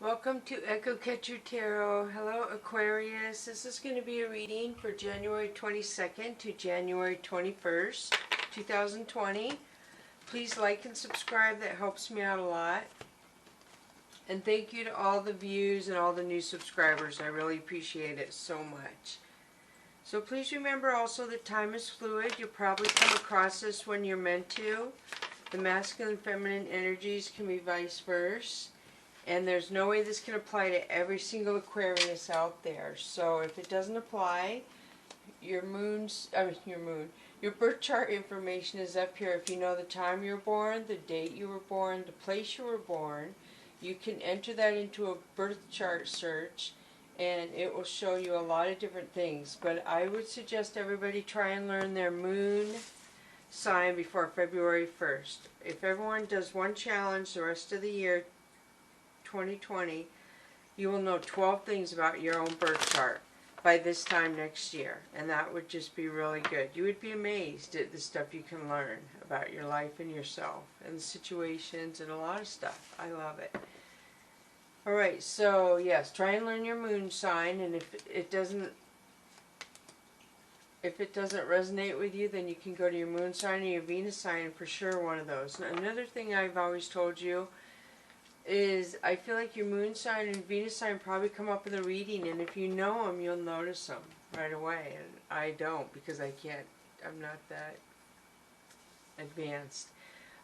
Welcome to Echo Catcher Tarot. Hello Aquarius. This is going to be a reading for January 22nd to January 21st, 2020. Please like and subscribe. That helps me out a lot. And thank you to all the views and all the new subscribers. I really appreciate it so much. So please remember also that time is fluid. You'll probably come across this when you're meant to. The masculine and feminine energies can be vice versa. And there's no way this can apply to every single Aquarius out there. So if it doesn't apply, your birth chart information is up here. If you know the time you were born, the date you were born, the place you were born, you can enter that into a birth chart search and it will show you a lot of different things. But I would suggest everybody try and learn their moon sign before February 1st. If everyone does one challenge the rest of the year, 2020, you will know 12 things about your own birth chart by this time next year, and that would just be really good. You would be amazed at the stuff you can learn about your life and yourself and the situations and a lot of stuff. I love it. Alright, so yes, try and learn your moon sign, and if it doesn't resonate with you, then you can go to your moon sign or your Venus sign, for sure one of those. Now, another thing I've always told you is I feel like your moon sign and Venus sign probably come up in the reading, and if you know them, you'll notice them right away. And I don't, because I'm not that advanced.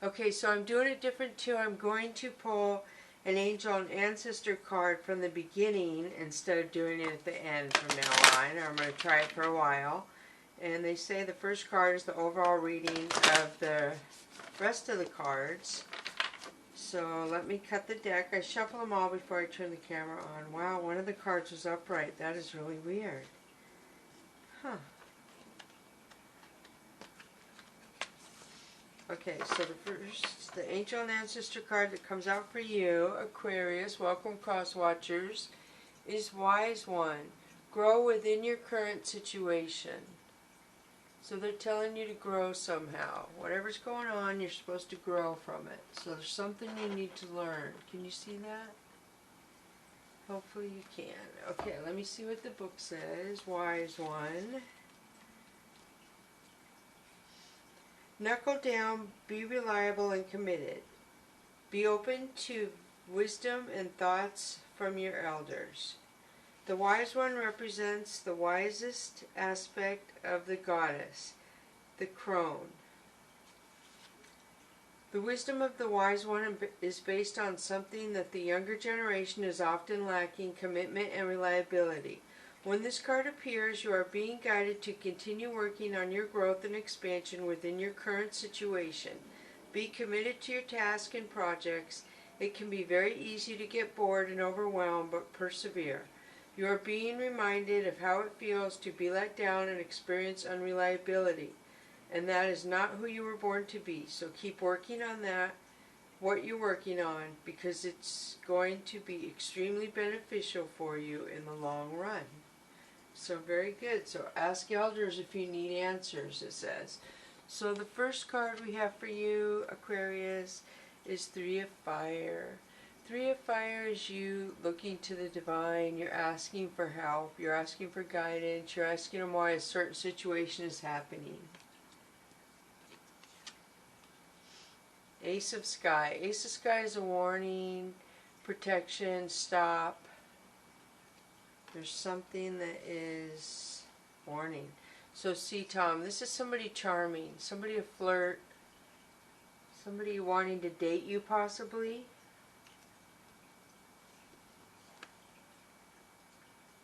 Okay, so I'm doing it different too. I'm going to pull an angel and ancestor card from the beginning instead of doing it at the end from now on, or I'm going to try it for a while. And they say the first card is the overall reading of the rest of the cards. So let me cut the deck. I shuffle them all before I turn the camera on. Wow, one of the cards was upright. That is really weird. Huh. Okay, so the Angel and Ancestor card that comes out for you, Aquarius, welcome cross watchers, is Wise One. Grow within your current situation. So they're telling you to grow somehow. Whatever's going on, you're supposed to grow from it. So there's something you need to learn. Can you see that? Hopefully you can. Okay, let me see what the book says. Wise One. Knuckle down, be reliable and committed. Be open to wisdom and thoughts from your elders. The Wise One represents the wisest aspect of the goddess, the crone. The wisdom of the Wise One is based on something that the younger generation is often lacking: commitment and reliability. When this card appears, you are being guided to continue working on your growth and expansion within your current situation. Be committed to your tasks and projects. It can be very easy to get bored and overwhelmed, but persevere. You are being reminded of how it feels to be let down and experience unreliability. And that is not who you were born to be. So keep working on that, what you're working on, because it's going to be extremely beneficial for you in the long run. So very good. So ask elders if you need answers, it says. So the first card we have for you, Aquarius, is Three of Fire. Three of Fire is you looking to the divine. You're asking for help. You're asking for guidance. You're asking them why a certain situation is happening. Ace of Sky. Ace of Sky is a warning, protection, stop. There's something that is warning. So see, Tom, this is somebody charming, somebody a flirt, somebody wanting to date you possibly.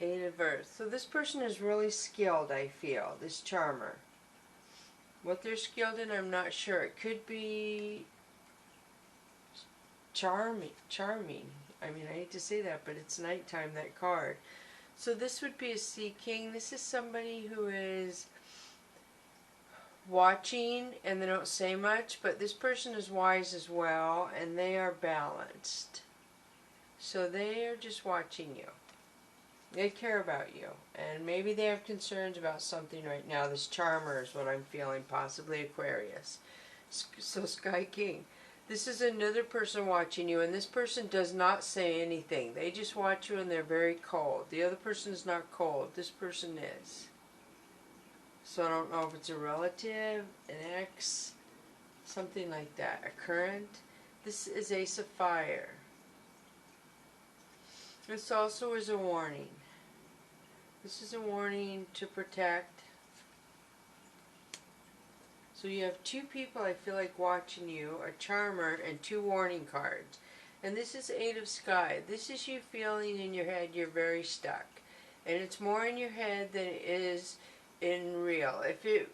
Eight of Earth. So this person is really skilled, I feel, this charmer. What they're skilled in, I'm not sure. It could be charming. I mean, I hate to say that, but it's nighttime, that card. So this would be a Sea King. This is somebody who is watching and they don't say much, but this person is wise as well, and they are balanced. So they are just watching you. They care about you, and maybe they have concerns about something right now. This charmer is what I'm feeling, possibly Aquarius. So Sky King. This is another person watching you, and this person does not say anything. They just watch you and they're very cold. The other person is not cold. This person is. So I don't know if it's a relative, an ex, something like that. A current. This is Ace of Fire. This also is a warning. This is a warning to protect. So you have two people I feel like watching you, a charmer and two warning cards. And this is Eight of Sky. This is you feeling in your head you're very stuck. And it's more in your head than it is in real. If it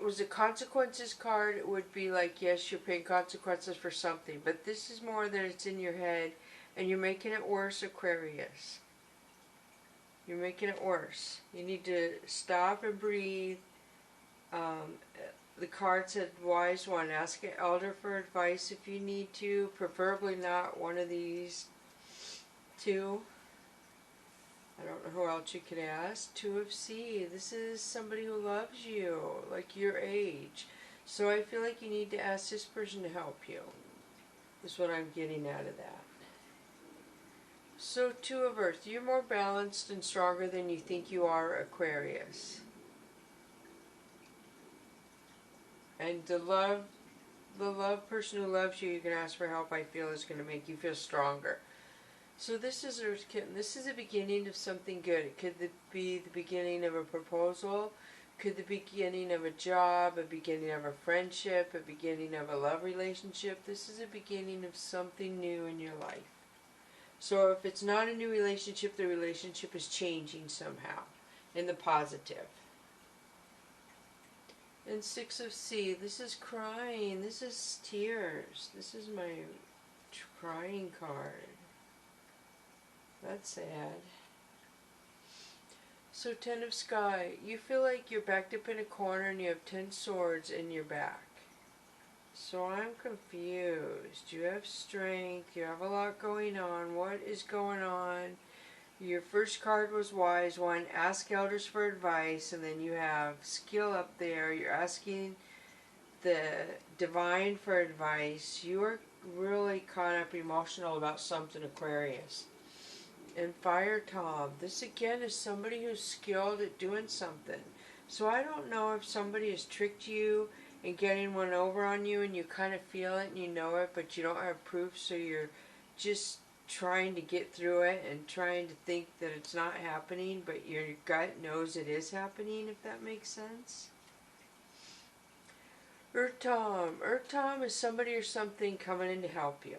was a consequences card, it would be like, yes, you're paying consequences for something. But this is more that it's in your head and you're making it worse, Aquarius. You're making it worse. You need to stop and breathe. The card said wise one. Ask an elder for advice if you need to. Preferably not one of these two. I don't know who else you could ask. Two of Sea. This is somebody who loves you, like your age. So I feel like you need to ask this person to help you. Is what I'm getting out of that. So Two of Earth. You're more balanced and stronger than you think you are, Aquarius. And the love person who loves you, you can ask for help, I feel, is going to make you feel stronger. So this is Earth Kitten. This is the beginning of something good. It could be the beginning of a proposal, could the beginning of a job, a beginning of a friendship, a beginning of a love relationship. This is a beginning of something new in your life. So if it's not a new relationship, the relationship is changing somehow in the positive. And Six of Sea, this is crying, this is tears, this is my crying card. That's sad. So Ten of Sky, you feel like you're backed up in a corner and you have 10 swords in your back. So I'm confused. You have strength, you have a lot going on. What is going on? Your first card was Wise One. Ask elders for advice. And then you have Skill up there. You're asking the Divine for advice. You are really caught up emotional about something, Aquarius. And Fire Tom. This again is somebody who's skilled at doing something. So I don't know if somebody has tricked you and getting one over on you and you kind of feel it and you know it, but you don't have proof, so you're just trying to get through it and trying to think that it's not happening, but your gut knows it is happening, if that makes sense. Earth Tom. Earth Tom is somebody or something coming in to help you.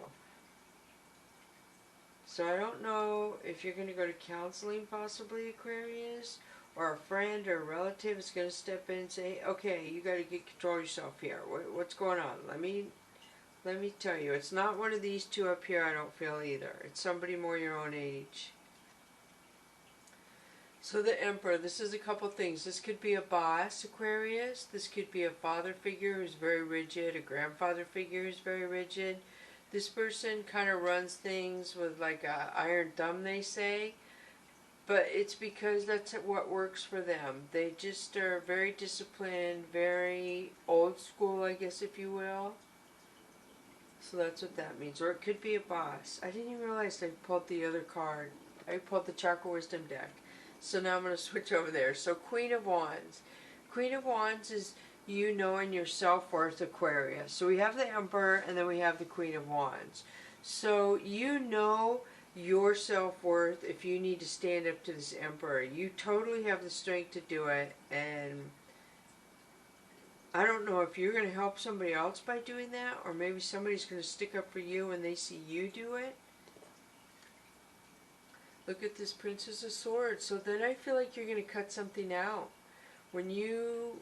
So I don't know if you're going to go to counseling possibly, Aquarius, or a friend or a relative is going to step in and say, okay, you got to get control of yourself here. What's going on? Let me tell you, it's not one of these two up here, I don't feel either. It's somebody more your own age. So the Emperor, this is a couple things. This could be a boss, Aquarius. This could be a father figure who's very rigid, a grandfather figure who's very rigid. This person kind of runs things with like a iron thumb, they say. But it's because that's what works for them. They just are very disciplined, very old school, I guess, if you will. So that's what that means. Or it could be a boss. I didn't even realize I pulled the other card. I pulled the Chakra Wisdom deck. So now I'm going to switch over there. So Queen of Wands. Queen of Wands is you knowing your self-worth, Aquarius. So we have the Emperor and then we have the Queen of Wands. So you know your self-worth if you need to stand up to this Emperor. You totally have the strength to do it, and I don't know if you're going to help somebody else by doing that, or maybe somebody's going to stick up for you when they see you do it. Look at this Princess of Swords. So then I feel like you're going to cut something out. When you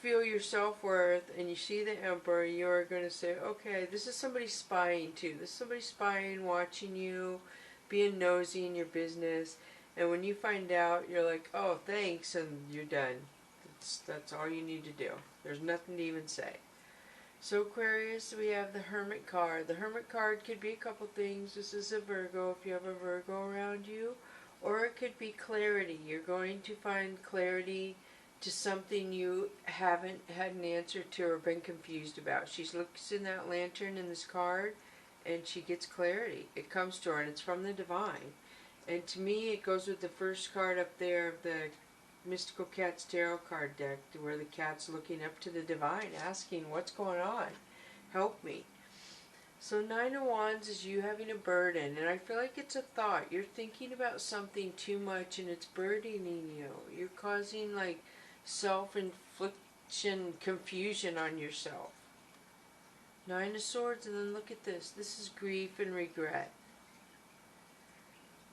feel your self-worth and you see the Emperor, you're going to say, okay, this is somebody spying too. This is somebody spying, watching you, being nosy in your business. And when you find out, you're like, oh, thanks, and you're done. That's all you need to do. There's nothing to even say. So Aquarius, we have the Hermit card. The Hermit card could be a couple things. This is a Virgo, if you have a Virgo around you. Or it could be clarity. You're going to find clarity to something you haven't had an answer to or been confused about. She looks in that lantern in this card and she gets clarity. It comes to her and it's from the divine. And to me it goes with the first card up there of the Mystical Cats Tarot card deck, where the cat's looking up to the divine, asking, what's going on? Help me. So Nine of Wands is you having a burden, and I feel like it's a thought. You're thinking about something too much and it's burdening you. You're causing like self-infliction, confusion on yourself. Nine of Swords, and then look at this. This is grief and regret.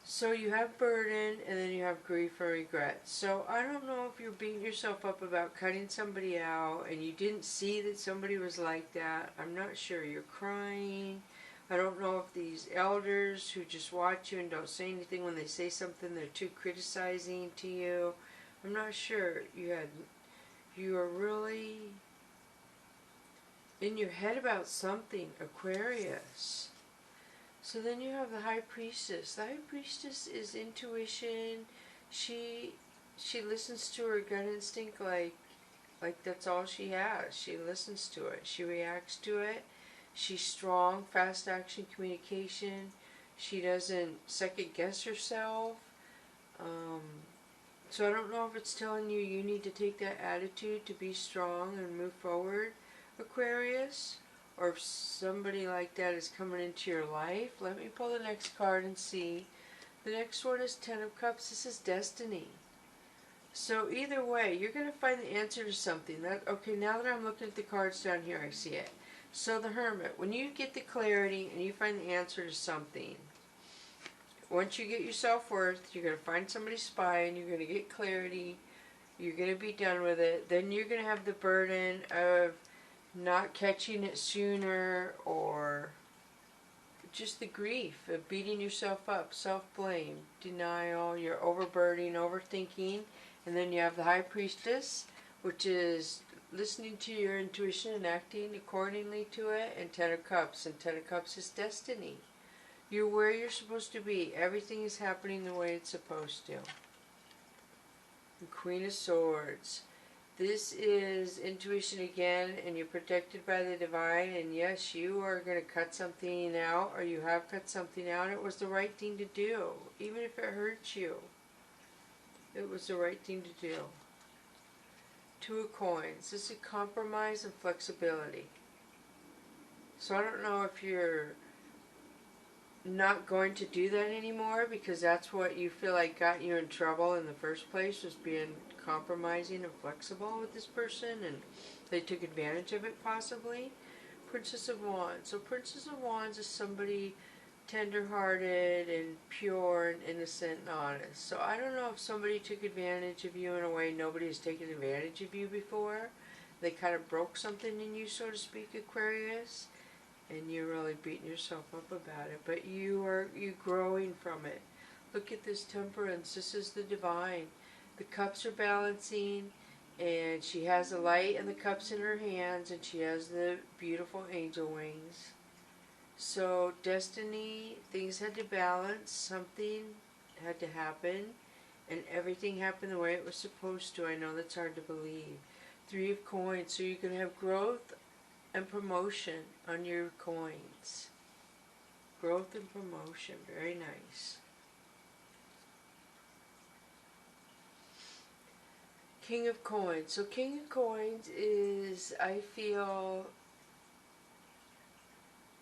So you have burden, and then you have grief and regret. So I don't know if you're beating yourself up about cutting somebody out and you didn't see that somebody was like that. I'm not sure. You're crying. I don't know if these elders who just watch you and don't say anything when they say something, they're too criticizing to you. I'm not sure. You are really in your head about something, Aquarius. So then you have the High Priestess. The High Priestess is intuition. She listens to her gut instinct like that's all she has. She listens to it. She reacts to it. She's strong, fast action communication. She doesn't second guess herself. So I don't know if it's telling you you need to take that attitude to be strong and move forward, Aquarius. Or if somebody like that is coming into your life. Let me pull the next card and see. The next one is Ten of Cups. This is destiny. So either way, you're going to find the answer to something. Okay, now that I'm looking at the cards down here, I see it. So the Hermit, when you get the clarity and you find the answer to something, once you get your self-worth, you're going to find somebody's spy and you're going to get clarity. You're going to be done with it. Then you're going to have the burden of not catching it sooner, or just the grief of beating yourself up, self-blame, denial, you're overburdening, overthinking. And then you have the High Priestess, which is listening to your intuition and acting accordingly to it, and Ten of Cups. And Ten of Cups is destiny. You're where you're supposed to be. Everything is happening the way it's supposed to. And Queen of Swords. This is intuition again, and you're protected by the divine, and yes, you are going to cut something out, or you have cut something out. It was the right thing to do, even if it hurts you. It was the right thing to do. Two of Coins. This is compromise and flexibility. So I don't know if you're not going to do that anymore, because that's what you feel like got you in trouble in the first place, was being compromising and flexible with this person, and they took advantage of it possibly. Princess of Wands. So Princess of Wands is somebody tender-hearted and pure and innocent and honest. So I don't know if somebody took advantage of you in a way nobody has taken advantage of you before. They kind of broke something in you, so to speak, Aquarius, and you're really beating yourself up about it. But you're growing from it. Look at this Temperance. This is the divine. The cups are balancing, and she has the light and the cups in her hands, and she has the beautiful angel wings. So destiny, things had to balance, something had to happen, and everything happened the way it was supposed to. I know that's hard to believe. Three of Coins. So you're going to have growth and promotion on your coins. Growth and promotion. Very nice. King of Coins. So King of Coins is, I feel,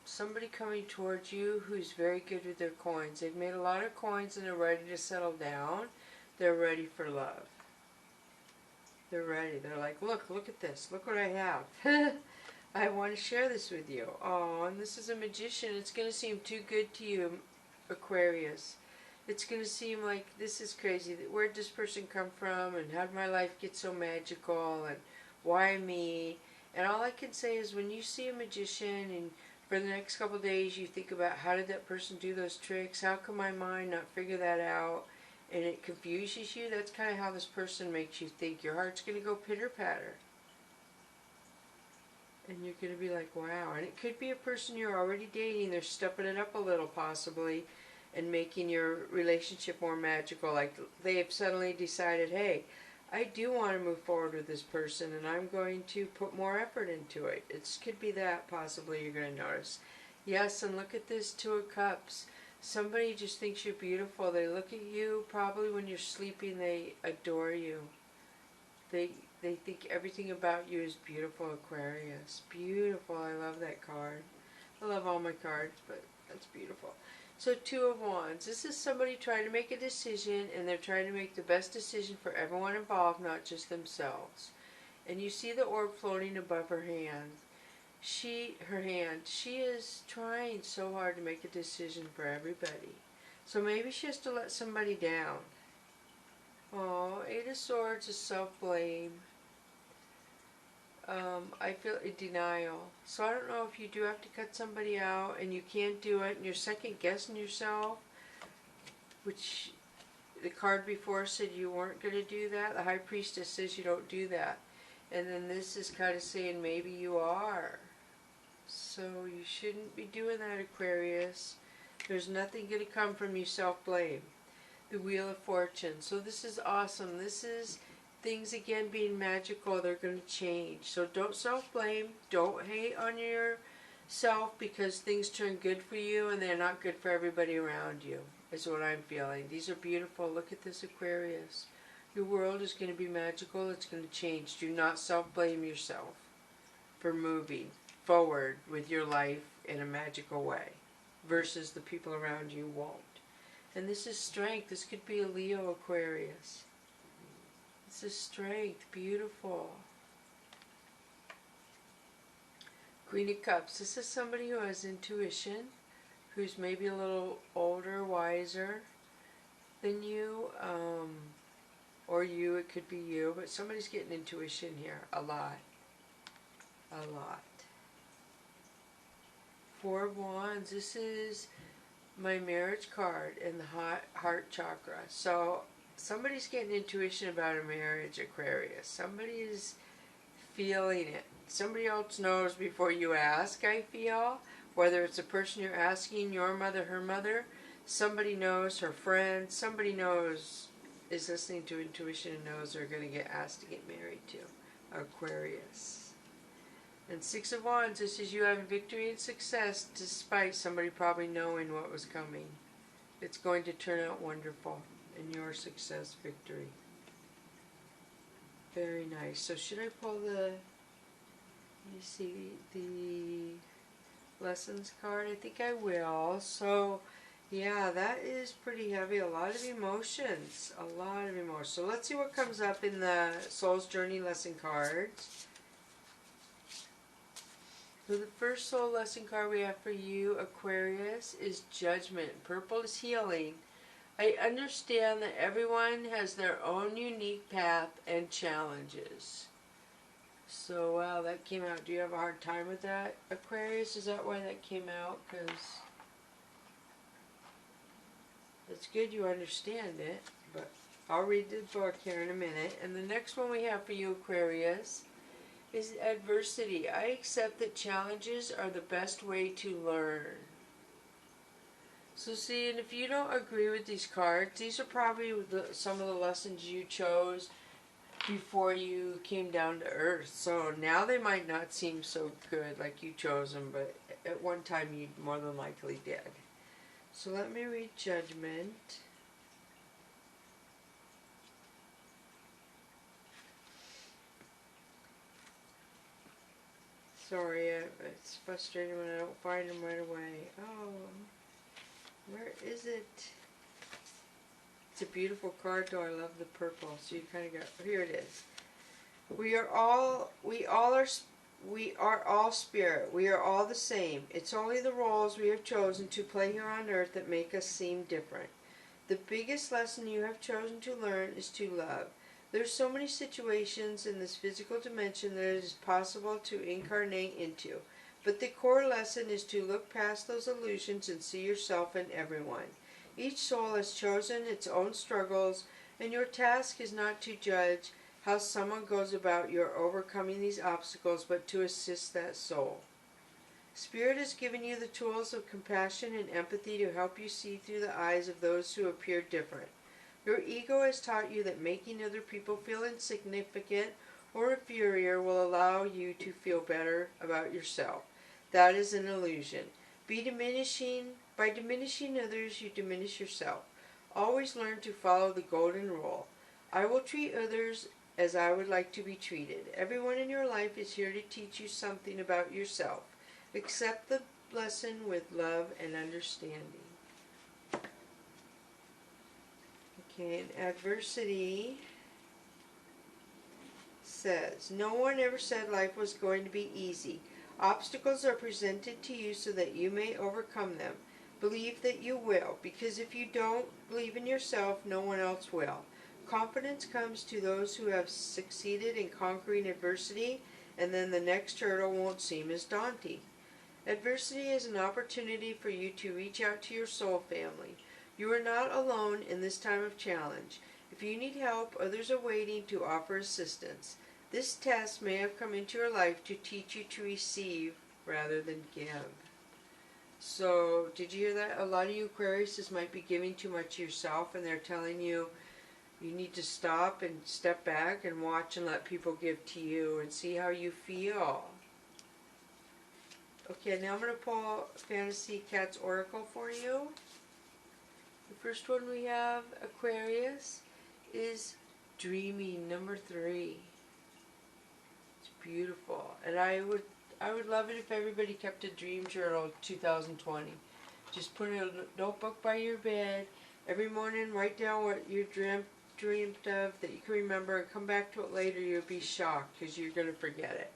somebody coming towards you who's very good with their coins. They've made a lot of coins and they're ready to settle down. They're ready for love. They're ready. They're like, look at this. Look what I have. I want to share this with you. Oh, and this is a Magician. It's going to seem too good to you, Aquarius. It's going to seem like this is crazy. Where'd this person come from? And how did my life get so magical? And why me? And all I can say is when you see a magician and for the next couple of days you think about how did that person do those tricks? How can my mind not figure that out? And it confuses you. That's kind of how this person makes you think. Your heart's going to go pitter-patter. And you're going to be like, wow. And it could be a person you're already dating. They're stepping it up a little possibly and making your relationship more magical. Like they have suddenly decided, hey, I do want to move forward with this person, and I'm going to put more effort into it. It could be that possibly you're going to notice. Yes, and look at this Two of Cups. Somebody just thinks you're beautiful. They look at you probably when you're sleeping. They adore you. They think everything about you is beautiful, Aquarius. Beautiful. I love that card. I love all my cards, but that's beautiful. So Two of Wands. This is somebody trying to make a decision, and they're trying to make the best decision for everyone involved, not just themselves. And you see the orb floating above her hand. She is trying so hard to make a decision for everybody. So maybe she has to let somebody down. Oh, Eight of Swords is self-blame. I feel a denial. So I don't know if you do have to cut somebody out and you can't do it and you're second guessing yourself, which the card before said you weren't going to do that. The High Priestess says you don't do that. And then this is kind of saying maybe you are. So you shouldn't be doing that, Aquarius. There's nothing going to come from you self-blame. The Wheel of Fortune. So this is awesome. This is things again being magical. They're going to change. So don't self-blame. Don't hate on yourself because things turn good for you and they're not good for everybody around you, is what I'm feeling. These are beautiful. Look at this, Aquarius. Your world is going to be magical. It's going to change. Do not self-blame yourself for moving forward with your life in a magical way versus the people around you won't. And this is strength. This could be a Leo, Aquarius. This is strength. Beautiful. Queen of Cups. This is somebody who has intuition, who's maybe a little older, wiser than you, or you, it could be you, but somebody's getting intuition here. A lot. A lot. Four of Wands. This is my marriage card in the heart chakra. So somebody's getting intuition about a marriage, Aquarius. Somebody is feeling it. Somebody else knows before you ask, I feel. Whether it's a person you're asking, your mother, her mother, somebody knows, her friend, somebody knows, is listening to intuition and knows they're going to get asked to get married to. Aquarius. And Six of Wands, this is you having victory and success despite somebody probably knowing what was coming. It's going to turn out wonderful in your success, victory. Very nice. So should I pull the, you see the lessons card? I think I will. So yeah, that is pretty heavy. A lot of emotions. A lot of emotions. So let's see what comes up in the Soul's Journey lesson cards. So the first soul lesson card we have for you, Aquarius, is Judgment. Purple is healing. I understand that everyone has their own unique path and challenges. So, wow, that came out. Do you have a hard time with that, Aquarius? Is that why that came out? Because it's good you understand it, but I'll read the book here in a minute. And the next one we have for you, Aquarius, is adversity. I accept that challenges are the best way to learn. So see, and if you don't agree with these cards, these are probably some of the lessons you chose before you came down to earth. So now they might not seem so good like you chose them, but at one time you more than likely did. So let me read Judgment. Sorry, it's frustrating when I don't find them right away. Oh, where is it? It's a beautiful card though. I love the purple. So you kind of got, here it is. We are all spirit. We are all the same. It's only the roles we have chosen to play here on earth that make us seem different. The biggest lesson you have chosen to learn is to love. There's so many situations in this physical dimension that it is possible to incarnate into, but the core lesson is to look past those illusions and see yourself in everyone. Each soul has chosen its own struggles, and your task is not to judge how someone goes about your overcoming these obstacles, but to assist that soul. Spirit has given you the tools of compassion and empathy to help you see through the eyes of those who appear different. Your ego has taught you that making other people feel insignificant or inferior will allow you to feel better about yourself. That is an illusion. By diminishing others, you diminish yourself. Always learn to follow the golden rule. I will treat others as I would like to be treated. Everyone in your life is here to teach you something about yourself. Accept the lesson with love and understanding. Okay, and adversity says, no one ever said life was going to be easy. Obstacles are presented to you so that you may overcome them. Believe that you will, because if you don't believe in yourself, no one else will. Confidence comes to those who have succeeded in conquering adversity, and then the next hurdle won't seem as daunting. Adversity is an opportunity for you to reach out to your soul family. You are not alone in this time of challenge. If you need help, others are waiting to offer assistance. This test may have come into your life to teach you to receive rather than give. So, did you hear that? A lot of you Aquariuses might be giving too much to yourself, and they're telling you you need to stop and step back and watch and let people give to you and see how you feel. Okay, now I'm going to pull Fantasy Cat's Oracle for you. The first one we have, Aquarius, is Dreaming, number 3. It's beautiful. And I would love it if everybody kept a dream journal 2020. Just put a notebook by your bed. Every morning write down what you dreamed of that you can remember, and come back to it later. You'll be shocked because you're going to forget it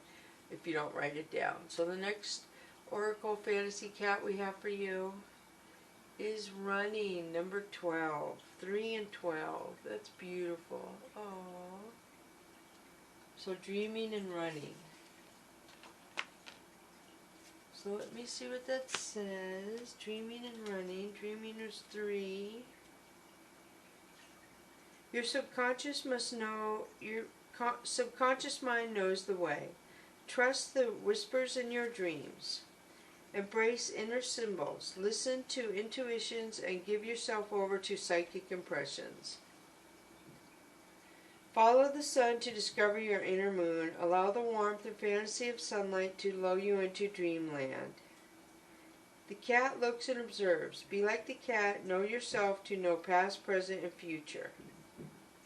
if you don't write it down. So the next Oracle Fantasy Cat we have for you is Running, number 12. 3 and 12. That's beautiful. Aww. So Dreaming and Running. So let me see what that says. Dreaming and Running. Dreaming is 3. Your subconscious must know, your subconscious mind knows the way. Trust the whispers in your dreams. Embrace inner symbols. Listen to intuitions and give yourself over to psychic impressions. Follow the sun to discover your inner moon. Allow the warmth and fantasy of sunlight to lull you into dreamland. The cat looks and observes. Be like the cat. Know yourself to know past, present, and future.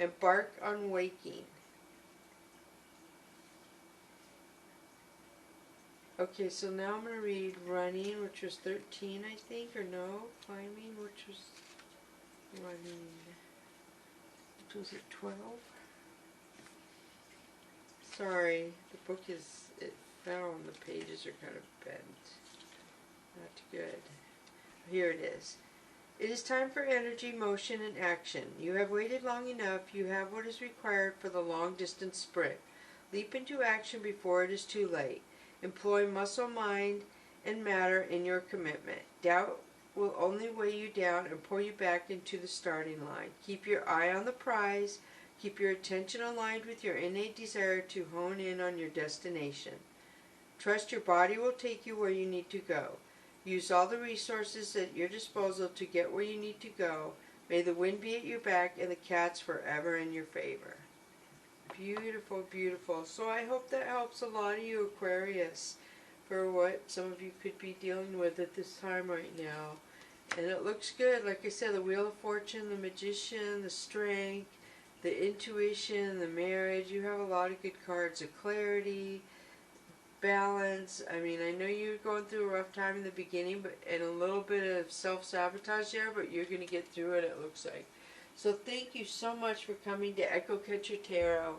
Embark on waking. Okay, so now I'm going to read Running, which was 13, I think, or no, Climbing, which was Running, which was at 12. Sorry, the book it fell and the pages are kind of bent. Not good. Here it is. It is time for energy, motion, and action. You have waited long enough. You have what is required for the long-distance sprint. Leap into action before it is too late. Employ muscle, mind, and matter in your commitment. Doubt will only weigh you down and pull you back into the starting line. Keep your eye on the prize. Keep your attention aligned with your innate desire to hone in on your destination. Trust your body will take you where you need to go. Use all the resources at your disposal to get where you need to go. May the wind be at your back and the cats forever in your favor. Beautiful, beautiful. So I hope that helps a lot of you Aquarius for what some of you could be dealing with at this time right now. And it looks good. Like I said, the Wheel of Fortune, the Magician, the Strength, the Intuition, the Marriage. You have a lot of good cards. The Clarity, Balance. I mean, I know you're going through a rough time in the beginning, and a little bit of self-sabotage there, but you're going to get through it, it looks like. So thank you so much for coming to Echo Catcher Tarot.